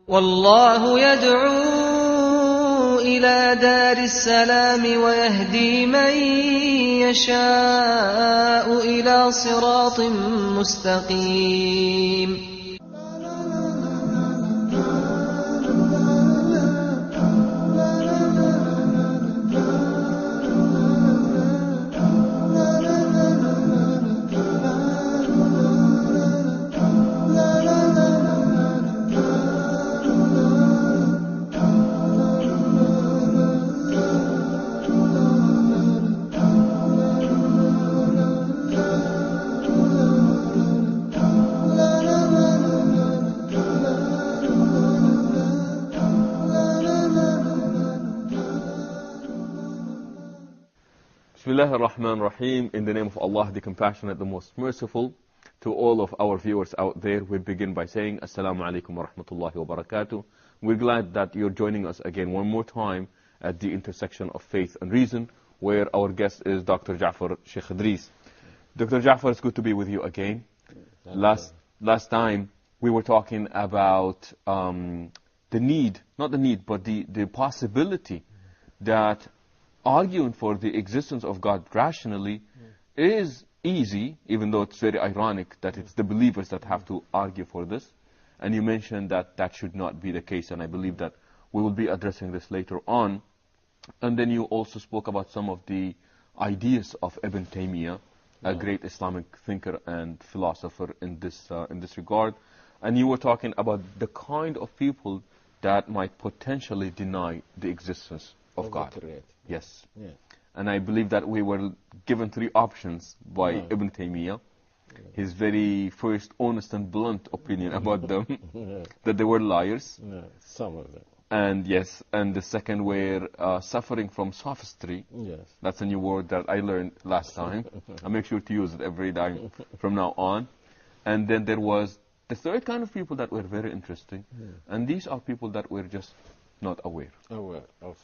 والله يدعو إلى دار السلام ويهدي من يشاء إلى صراط مستقيم. Bismillah ar-Rahman ar-Rahim. In the name of Allah, the Compassionate, the Most Merciful. To all of our viewers out there, we begin by saying Assalamu alaikum wa rahmatullahi wa barakatuh. We're glad that you're joining us again one more time at the intersection of faith and reason, where our guest is Dr. Ja'far Shaykh Idris. Dr. Ja'far, it's good to be with you again. Last time we were talking about the need, not the need, but the possibility that arguing for the existence of God rationally is easy, even though it's very ironic that it's the believers that have to argue for this. And you mentioned that that should not be the case, and I believe that we will be addressing this later on. And then you also spoke about some of the ideas of Ibn Taymiyyah, a great Islamic thinker and philosopher in this regard. And you were talking about the kind of people that might potentially deny the existence of God. Yes. Yeah. And I believe that we were given three options by Ibn Taymiyyah. His very first honest and blunt opinion about them, that they were liars. Some of them. And yes, and the second were suffering from sophistry. Yes. That's a new word that I learned last time. I'll make sure to use it every time from now on. And then there was the third kind of people that were very interesting. And these are people that were just not aware. Aware of,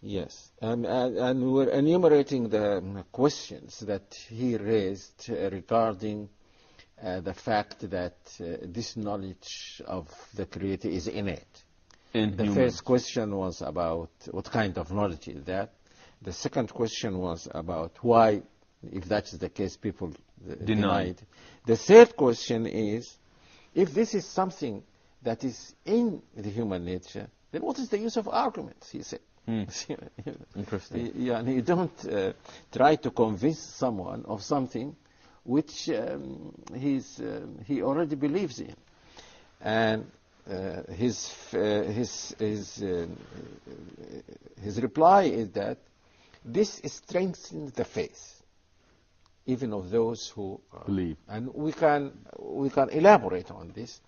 yes. And we were enumerating the questions that he raised regarding the fact that this knowledge of the Creator is innate. The first question was about what kind of knowledge is that. The second question was about why, if that is the case, people deny it. The third question is, if this is something that is in the human nature, then what is the use of arguments, he said. Interesting. Yeah, and you don't try to convince someone of something which he already believes in. And his reply is that this strengthens the faith, even of those who believe. And we can elaborate on this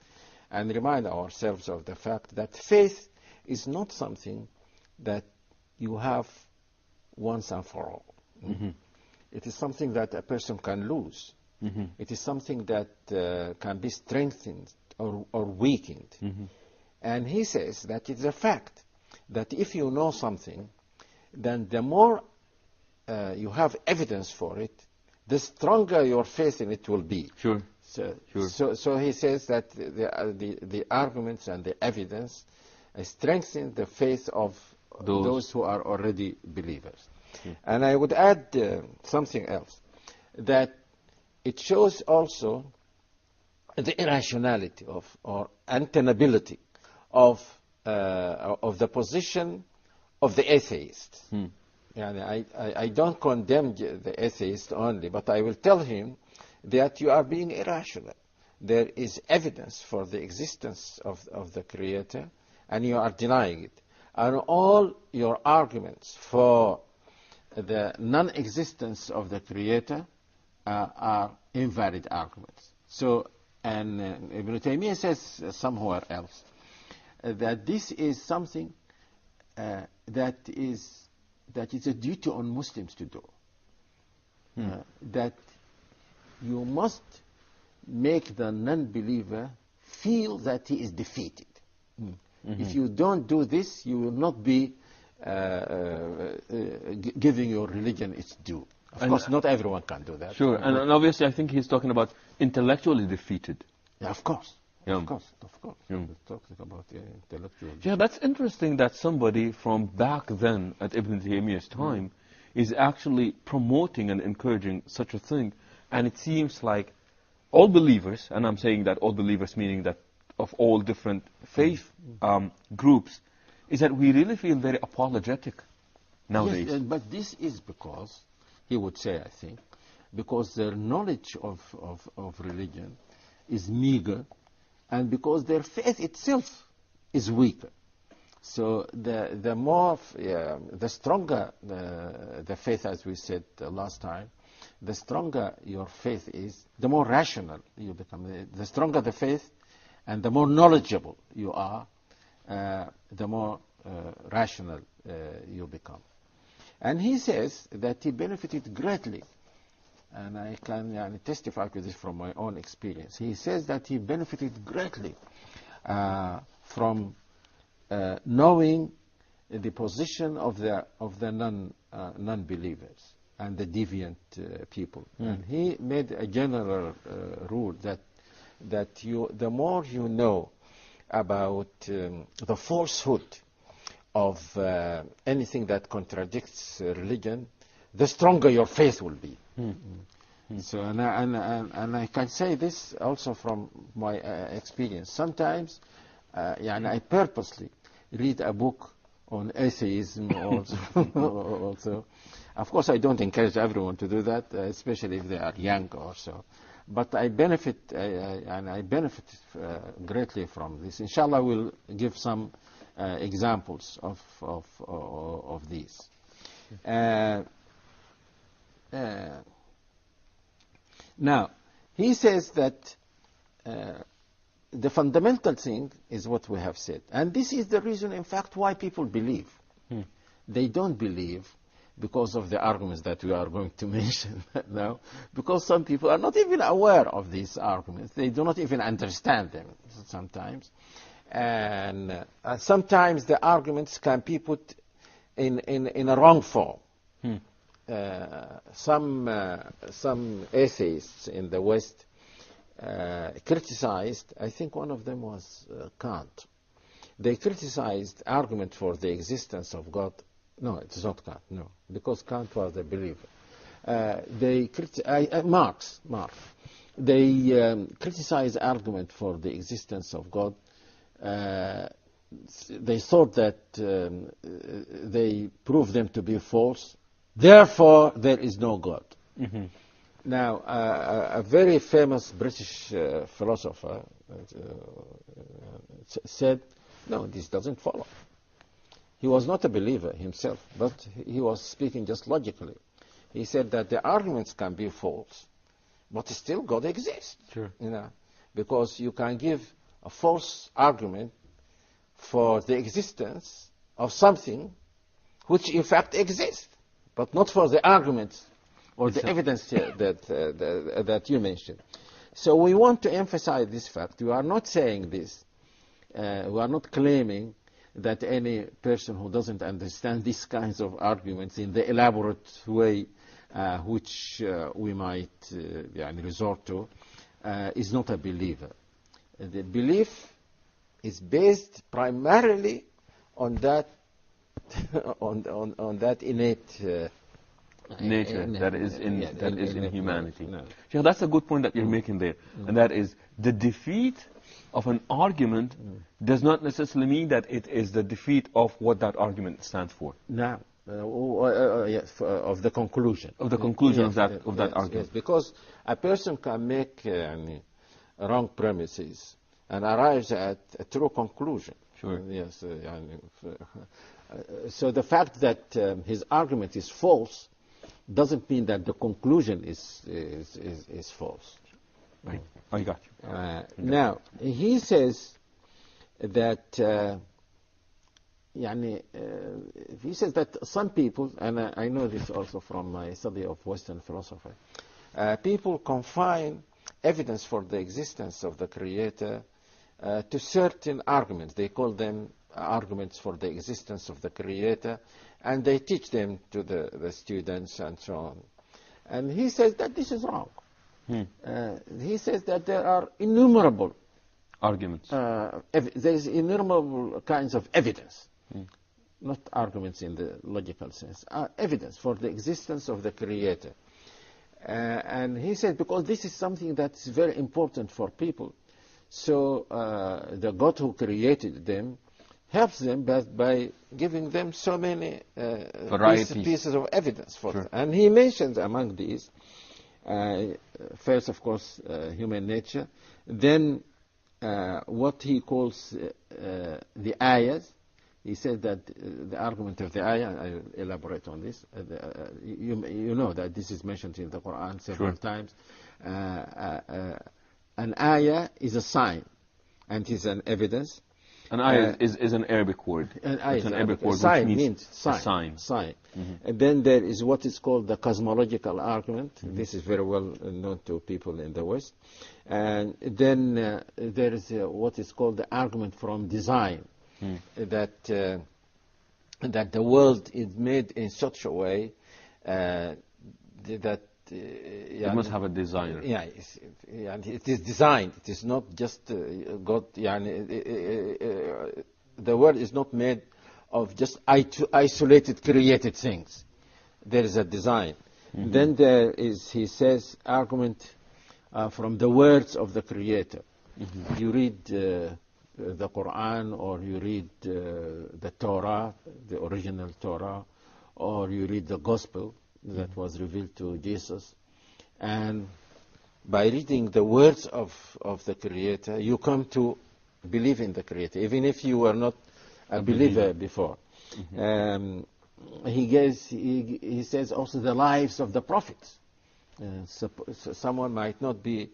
and remind ourselves of the fact that faith is not something that you have once and for all. It is something that a person can lose. It is something that can be strengthened or weakened. And he says that it's a fact that if you know something, then the more you have evidence for it, the stronger your faith in it will be. Sure. So he says that the arguments and the evidence strengthen the faith of those who are already believers. And I would add something else, that it shows also the irrationality or untenability of the position of the atheist. I don't condemn the atheist only, but I will tell him that you are being irrational. There is evidence for the existence of the Creator, and you are denying it. And all your arguments for the non-existence of the Creator are invalid arguments. So, and Ibn Taymiyyah says somewhere else that this is something that is a duty on Muslims to do. That you must make the non-believer feel that he is defeated. If you don't do this, you will not be giving your religion its due. Of course, not everyone can do that. Sure, and obviously I think he's talking about intellectually defeated. Yeah, of course. Of course. We're talking about intellectual. Yeah, that's interesting that somebody from back then at Ibn Taymiyyah's time is actually promoting and encouraging such a thing. And it seems like all believers, and I'm saying that all believers meaning that of all different faith groups, is that we really feel very apologetic nowadays. Yes, but this is because, he would say, I think, because their knowledge of religion is meager, and because their faith itself is weaker. So the stronger the faith, as we said last time, the stronger your faith is, the more rational you become. The stronger the faith, and the more knowledgeable you are, the more rational you become. And he says that he benefited greatly, and I can testify to this from my own experience. He says that he benefited greatly from knowing the position of the non-believers and the deviant people. And he made a general rule that the more you know about the falsehood of anything that contradicts religion, the stronger your faith will be. So, and I can say this also from my experience. Sometimes, I purposely read a book on atheism also. Of course, I don't encourage everyone to do that, especially if they are young or so. But I benefit, greatly from this. Inshallah, we'll give some examples of these. Now, he says that the fundamental thing is what we have said. And this is the reason, in fact, why people believe. They don't believe because of the arguments that we are going to mention now, because some people are not even aware of these arguments. They do not even understand them sometimes. And sometimes the arguments can be put in a wrong form. Some atheists in the West criticized, I think one of them was Kant. They criticized argument for the existence of God. No, it's not Kant, no, because Kant was a believer. Marx. They criticized argument for the existence of God. They thought that they proved them to be false. Therefore, there is no God. Now, a very famous British philosopher said, no, this doesn't follow. He was not a believer himself, but he was speaking just logically. He said that the arguments can be false, but still God exists. Sure. Because you can give a false argument for the existence of something which in fact exists, but not for the arguments or the evidence that you mentioned. So we want to emphasize this fact. We are not saying this. We are not claiming that any person who doesn't understand these kinds of arguments in the elaborate way which we might resort to is not a believer. The belief is based primarily on that on that innate nature that is in humanity. So that's a good point that you're making there, and that is the defeat of an argument does not necessarily mean that it is the defeat of what that argument stands for. Now, yes, of the conclusion. Of the conclusion of that argument. Yes, because a person can make wrong premises and arrives at a true conclusion. Sure. Yes. So the fact that his argument is false doesn't mean that the conclusion is false. Right. I got you. Now, he says that he says that some people, and I know this also from my study of Western philosophy, people confine evidence for the existence of the Creator to certain arguments. They call them arguments for the existence of the Creator, and they teach them to the students and so on. And he says that this is wrong. He says that there are innumerable Arguments. There is innumerable kinds of evidence, not arguments in the logical sense, evidence for the existence of the Creator. And he said, because this is something that's very important for people, so the God who created them helps them by giving them so many pieces of evidence for them. And he mentions among these, first, of course, human nature, then what he calls the ayahs. He said that the argument of the ayah, I'll elaborate on this, you know that this is mentioned in the Quran several times. An ayah is a sign, and is an evidence. An ayah is an Arabic word. It's an Arabic word sign which means sign. Mm-hmm. And then there is what is called the cosmological argument. Mm-hmm. This is very well known to people in the West. And then there is what is called the argument from design. That the world is made in such a way that it must have a designer. Yeah, it is designed. It is not just God. The world is not made of just isolated, created things. There is a design. Mm-hmm. Then there is, he says, argument from the words of the Creator. Mm-hmm. You read the Quran, or you read the Torah, the original Torah, or you read the Gospel that was revealed to Jesus, and by reading the words of the Creator, you come to believe in the Creator, even if you were not a believer before. Mm-hmm. He says also the lives of the prophets. Someone might not be,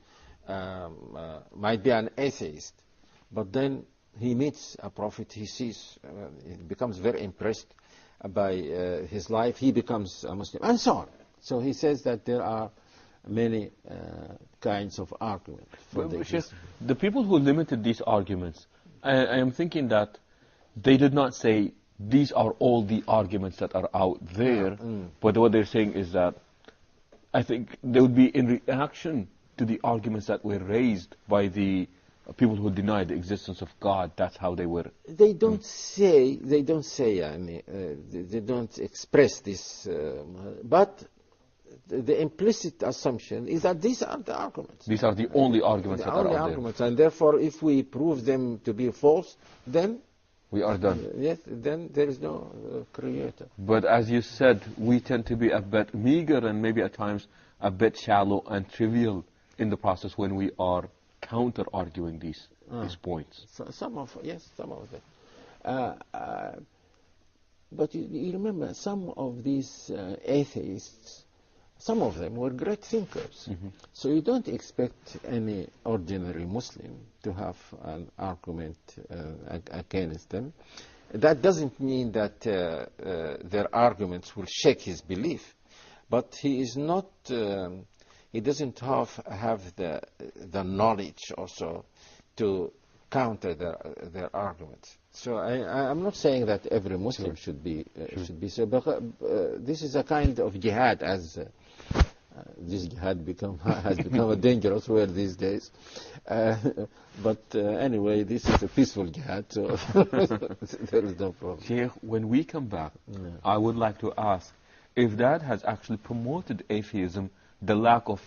might be an atheist, but then he meets a prophet, he sees, he becomes very impressed by his life, he becomes a Muslim, and so on. So he says that there are many kinds of arguments. The people who limited these arguments, I am thinking that they did not say these are all the arguments that are out there, but what they're saying is that I think they would be in reaction to the arguments that were raised by the people who deny the existence of God. That's how they were. They don't say. They don't say. They don't express this. But the implicit assumption is that these are the arguments. These are the only arguments that are out there. And therefore, if we prove them to be false, then we are done. Yes. Then there is no Creator. But as you said, we tend to be a bit meager and maybe at times a bit shallow and trivial in the process when we are counter-arguing these points. Some of them. But you remember, some of these atheists, some of them were great thinkers. Mm-hmm. So you don't expect any ordinary Muslim to have an argument against them. That doesn't mean that their arguments will shake his belief. But he is not... he doesn't have the knowledge also to counter their arguments. So I'm not saying that every Muslim should be so, but this is a kind of jihad, as this jihad has become a dangerous word these days. But anyway, this is a peaceful jihad, so there is no problem. Shaykh, when we come back, I would like to ask if that has actually promoted atheism, the lack of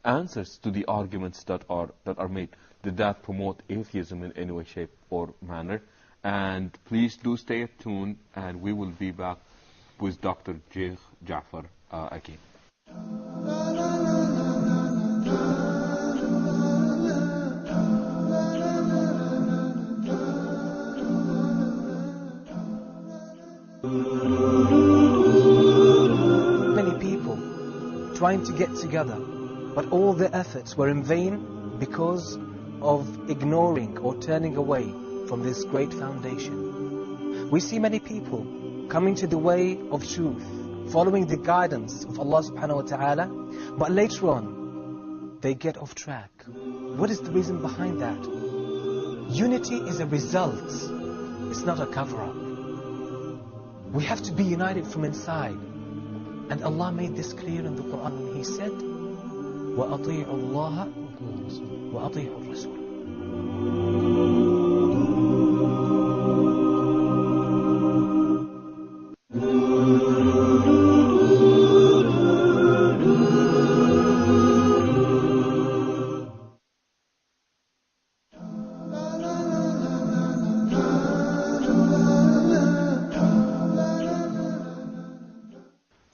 answers to the arguments that are made. Did that promote atheism in any way, shape, or manner? And please do stay tuned, and we will be back with Dr. Shaikh Ja'far again. Many people trying to get together, but all their efforts were in vain because of ignoring or turning away from this great foundation. We see many people coming to the way of truth, following the guidance of Allah subhanahu wa ta'ala, but later on they get off track. What is the reason behind that? Unity is a result, it's not a cover-up. We have to be united from inside. And Allah made this clear in the Quran when He said, وَأَطِيعُوا اللَّهَ وَأَطِيعُوا الرَّسُولَ.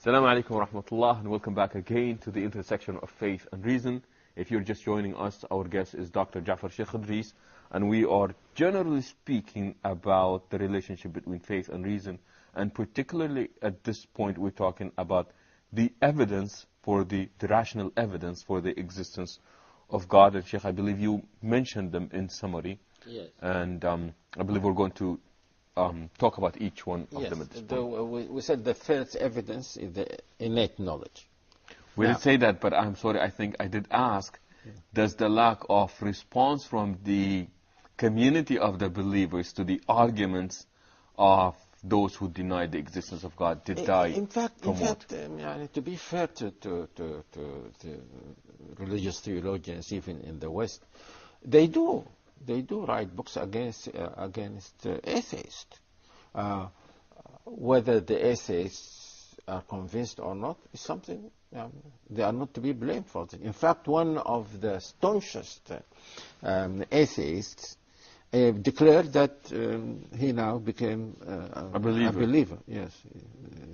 Assalamu alaikum wa rahmatullah, and welcome back again to the intersection of faith and reason. If you're just joining us, our guest is Dr. Shaikh Idris, and we are generally speaking about the relationship between faith and reason, and particularly at this point we're talking about the evidence for the rational evidence for the existence of God. And Sheikh, I believe you mentioned them in summary. Yes. And I believe we're going to talk about each one of them at this point. We said the first evidence is the innate knowledge. We did say that, but I'm sorry, I think I did ask, does the lack of response from the community of the believers to the arguments of those who deny the existence of God did die? In fact, to be fair to religious theologians, even in the West, they do write books against atheists. Whether the atheists are convinced or not is something they are not to be blamed for. In fact, one of the staunchest atheists declared that he now became a believer. Yes,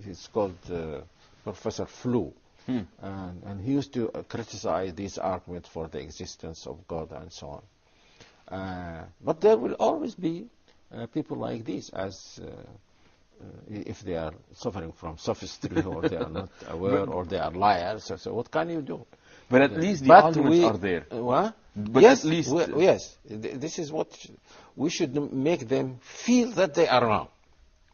he's called Professor Flew. And he used to criticize these arguments for the existence of God and so on. But there will always be people like this, as if they are suffering from sophistry or they are not aware or they are liars. So what can you do? But at least the arguments are there. What? But yes, at least yes. This is what we should make them feel, that they are wrong,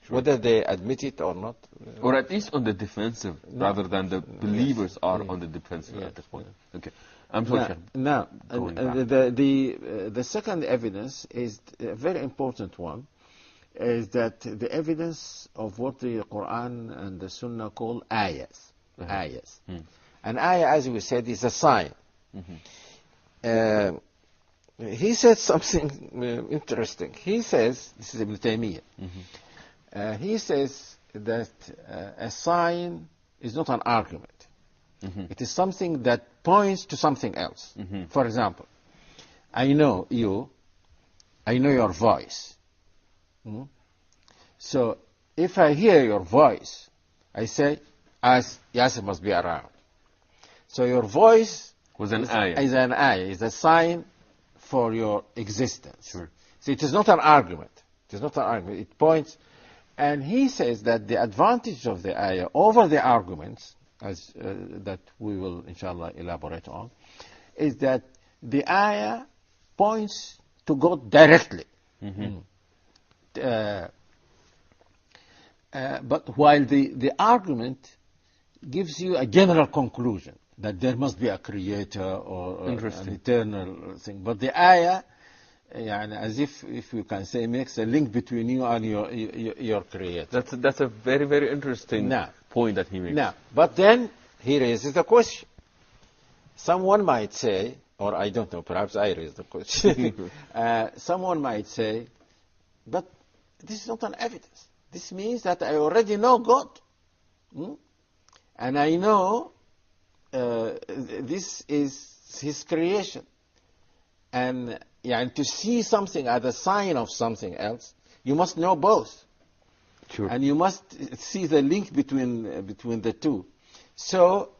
whether they admit it or not. Or at least on the defensive, rather than the believers are on the defensive at this point. Okay. I'm sorry. Now, the second evidence is a very important one, is that the evidence of what the Quran and the Sunnah call ayahs. Ayahs. An ayah, as we said, is a sign. He said something interesting. He says, this is Ibn Taymiyyah, he says that a sign is not an argument. It is something that points to something else. For example, I know you, I know your voice. So if I hear your voice, I say, Yassir must be around. So your voice is an ayah, is a sign for your existence. So it is not an argument. It is not an argument. It points. And he says that the advantage of the ayah over the arguments, as that we will inshallah elaborate on, is that the ayah points to God directly. But while the argument gives you a general conclusion that there must be a creator or an eternal thing. But the ayah, as if you can say, makes a link between you and your creator. That's a very, very interesting point that he makes. But then he raises the question. Someone might say, or I don't know, perhaps I raise the question. Someone might say, but this is not an evidence. This means that I already know God. And I know this is His creation. And to see something as a sign of something else, you must know both. And you must see the link between the two. So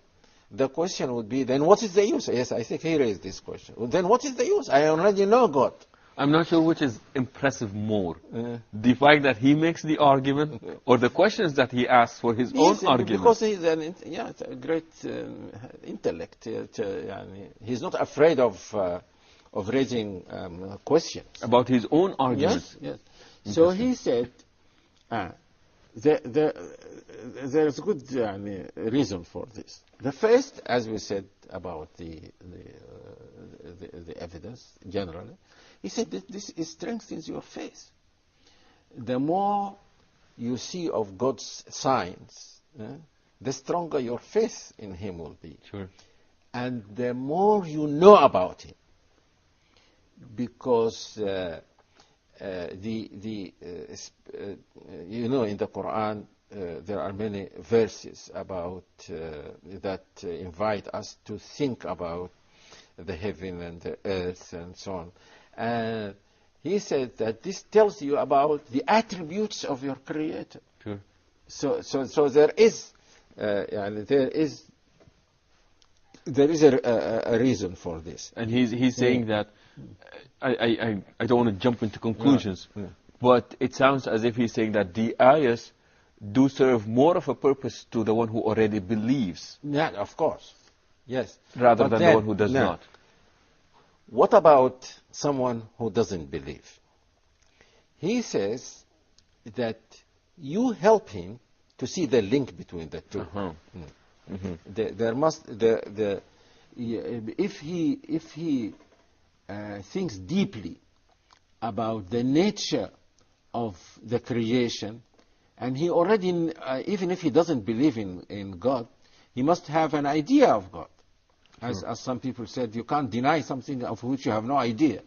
the question would be, then what is the use? Yes, I think he raised this question. Well, then what is the use? I already know God. I'm not sure which is impressive more. The fact that he makes the argument, or the questions that he asks for his own argument. Because he's a great intellect. He's not afraid of raising questions. About his own argument. Yes. So he said, there's a good reason for this. The first, as we said about the evidence generally, he said that this strengthens your faith. The more you see of God's signs, the stronger your faith in Him will be. And the more you know about Him. Because in the Quran there are many verses about that invite us to think about the heaven and the earth and so on. And he said that this tells you about the attributes of your Creator. So there is يعني there is a reason for this. And he's saying that, I don't want to jump into conclusions, but it sounds as if he's saying that the ayahs do serve more of a purpose to the one who already believes. Yeah, of course. Yes. Rather than the one who does not. What about someone who doesn't believe? He says that you help him to see the link between the two. There must if he thinks deeply about the nature of the creation, and he already, even if he doesn't believe in God, he must have an idea of God. As some people said, you can't deny something of which you have no idea.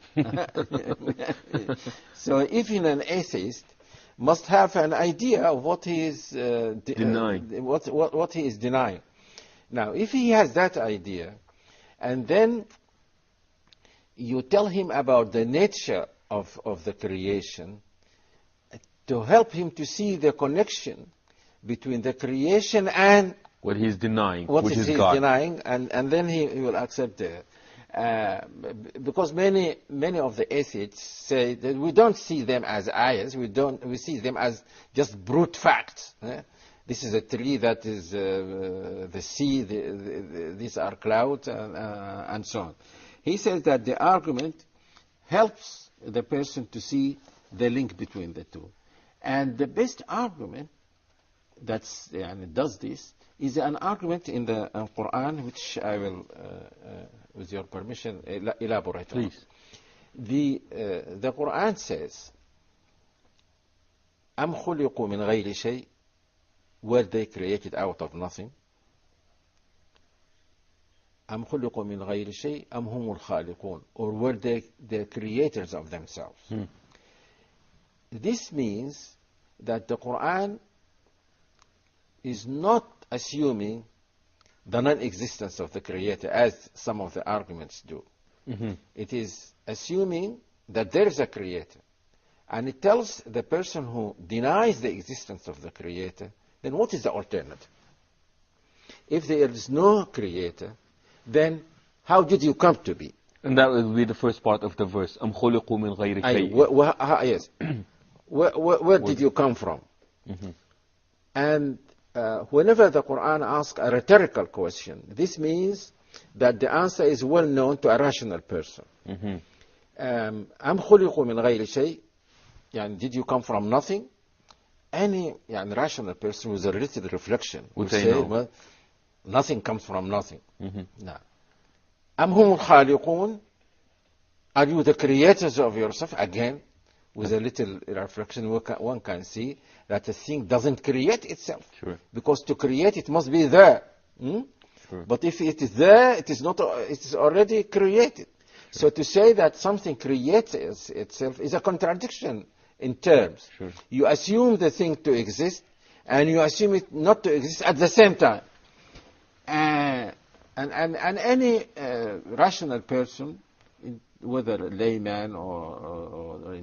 So even an atheist must have an idea of what he is denying. What he is denying. Now, if he has that idea, and then you tell him about the nature of the creation, to help him to see the connection between the creation and what he's denying, which is he's God. denying, and then he will accept it. Because many of the atheists say that we don't see them as ayahs, we see them as just brute facts. This is a tree, that is the sea, these are clouds, and so on. He says that the argument helps the person to see the link between the two. And the best argument that does this is an argument in the Quran, which I will, with your permission, elaborate on. Please. The Quran says, أَمْ خُلِقُوا مِنْ غَيْرِ شَيْءٍ, were they created out of nothing? أَمْ خُلِقُوا مِنْ غَيْرِ شَيْءٍ أَمْ هُمُ الْخَالِقُونَ, or were they the creators of themselves? This means that the Quran is not assuming the non-existence of the Creator, as some of the arguments do. It is assuming that there is a Creator. And it tells the person who denies the existence of the Creator, then what is the alternative? If there is no Creator, then how did you come to be? And that will be the first part of the verse. أَمْ خُلِقُوا مِنْ غَيْرِ شَيْءٍ. Yes. Where did you come from? And whenever the Quran asks a rhetorical question, this means that the answer is well known to a rational person. أَمْ خُلِقُوا مِنْ غَيْرِ شَيْءٍ, did you come from nothing? Any rational person with a little reflection would say, no. Well, nothing comes from nothing. No. أَمْ هُمُ الْخَالِقُونَ, are you the creators of yourself? Again, with a little reflection, one can see that a thing doesn't create itself. Because to create, it must be there. But if it is there, it is already created. So to say that something creates itself is a contradiction in terms. You assume the thing to exist, and you assume it not to exist at the same time. And any rational person, whether a layman or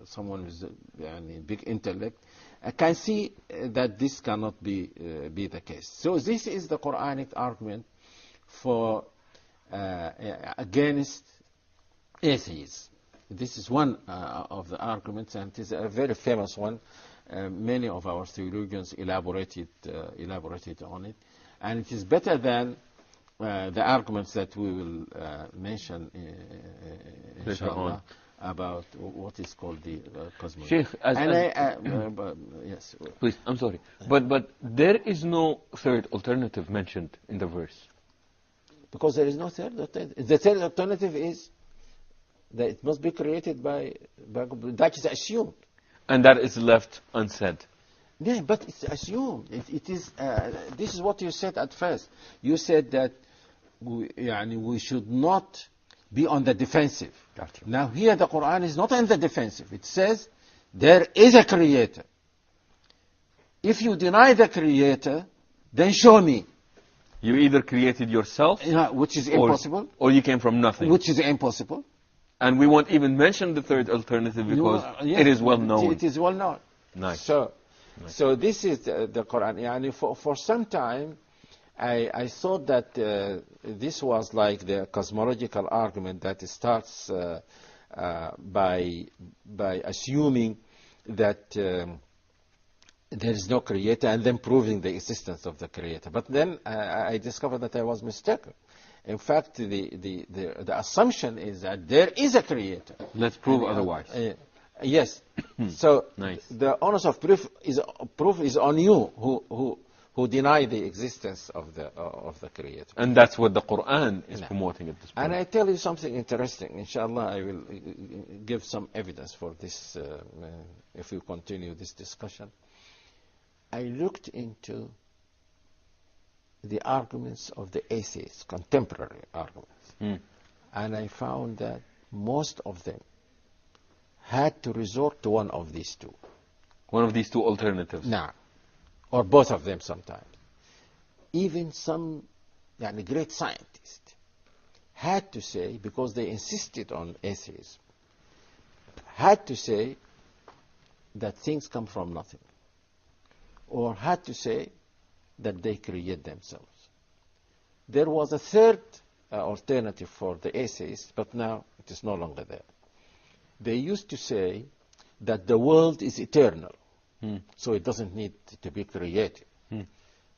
someone with big intellect, can see that this cannot be the case. So this is the Quranic argument for against atheists. This is one of the arguments, and it is a very famous one. Many of our theologians elaborated on it, and it is better than the arguments that we will mention inshallah about what is called the cosmology. Sheikh, yes. Please, I'm sorry, but there is no third alternative mentioned in the verse. Because there is no third alternative. The third alternative is that it must be created by that is assumed. And that is left unsaid. Yeah, but it's assumed. It is. This is what you said at first. You said that we should not be on the defensive. Now here the Quran is not on the defensive. It says there is a creator. If you deny the creator, then show me. You either created yourself, which is impossible, or you came from nothing, which is impossible. And we won't even mention the third alternative because it is well known. It is well known. Nice. So So this is the Quran. Yani for some time, I thought that this was like the cosmological argument that starts by assuming that there is no creator and then proving the existence of the creator. But then I discovered that I was mistaken. In fact, the assumption is that there is a creator. Let's prove otherwise. Yes. So Nice. the onus of proof is on you who deny the existence of the creator. And that's what the Quran is promoting at this point. And I tell you something interesting. Inshallah, I will give some evidence for this if we continue this discussion. I looked into the arguments of the atheists, contemporary arguments, and I found that most of them had to resort to one of these two. One of these two alternatives. Now, or both of them sometimes. Even some great scientists had to say, because they insisted on atheism, had to say that things come from nothing. Or had to say that they create themselves. There was a third alternative for the atheists, but now it is no longer there. They used to say that the world is eternal, so it doesn't need to be created.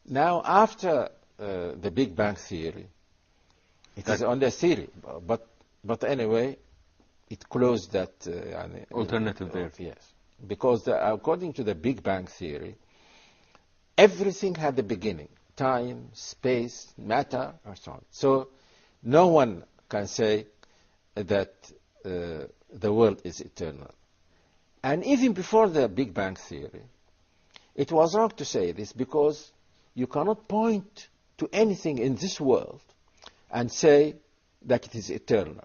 Now, after the Big Bang theory, it is only a theory, but anyway, it closed that alternative there. Yes, because according to the Big Bang theory, everything had a beginning: time, space, matter, and so on. So no one can say that the world is eternal. And even before the Big Bang theory, it was wrong to say this, because you cannot point to anything in this world and say that it is eternal.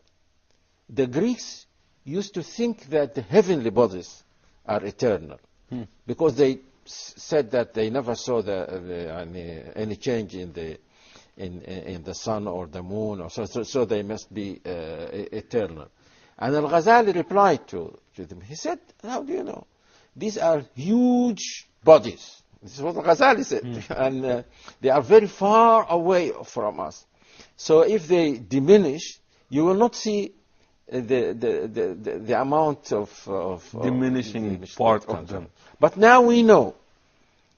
The Greeks used to think that the heavenly bodies are eternal, because they said that they never saw any change in the sun or the moon, or so they must be eternal. And Al-Ghazali replied to them. He said, how do you know? These are huge bodies. This is what Al-Ghazali said. And they are very far away from us. So if they diminish, you will not see the amount of diminishing part of them. But now we know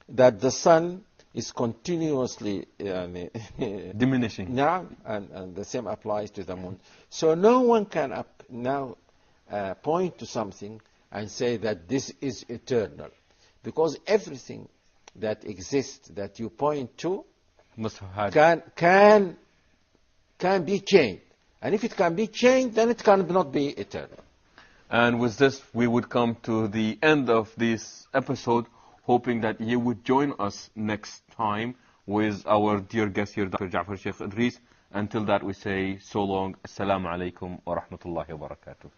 that the sun is continuously diminishing. Now, and the same applies to the moon. So no one can now point to something and say that this is eternal, because everything that exists that you point to must have had can be changed, and if it can be changed, then it cannot be eternal. And with this, we would come to the end of this episode, hoping that you would join us next time with our dear guest here, Dr. Ja'far Shaikh Idris. Until that, we say so long. Assalamu alaikum wa rahmatullahi wa barakatuh.